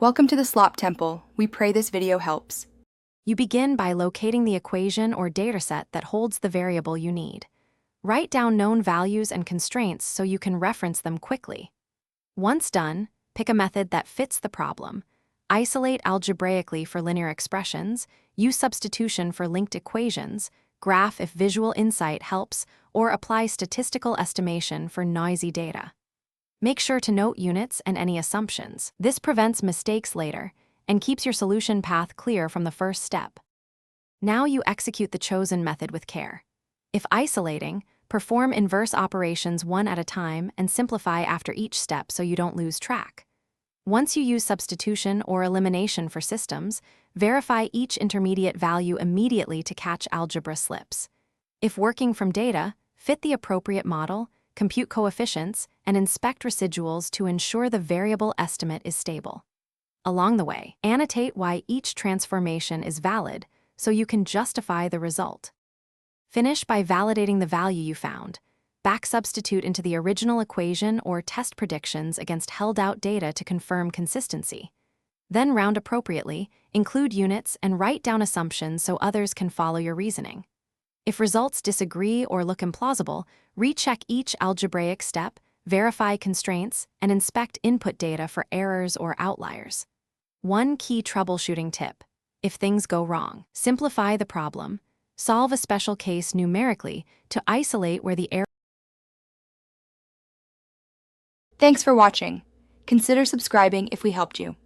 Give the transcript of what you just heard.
Welcome to the Slop Temple. We pray this video helps. You begin by locating the equation or dataset that holds the variable you need. Write down known values and constraints so you can reference them quickly. Once done, pick a method that fits the problem. Isolate algebraically for linear expressions, use substitution for linked equations, graph if visual insight helps, or apply statistical estimation for noisy data. Make sure to note units and any assumptions. This prevents mistakes later and keeps your solution path clear from the first step. Now you execute the chosen method with care. If isolating, perform inverse operations one at a time and simplify after each step so you don't lose track. Once you use substitution or elimination for systems, verify each intermediate value immediately to catch algebra slips. If working from data, fit the appropriate model, compute coefficients, and inspect residuals to ensure the variable estimate is stable. Along the way, annotate why each transformation is valid so you can justify the result. Finish by validating the value you found. Back substitute into the original equation or test predictions against held-out data to confirm consistency. Then round appropriately, include units, and write down assumptions so others can follow your reasoning. If results disagree or look implausible, recheck each algebraic step, verify constraints, and inspect input data for errors or outliers. One key troubleshooting tip: if things go wrong, simplify the problem. Solve a special case numerically to isolate where the error. Thanks for watching. Consider subscribing if we helped you.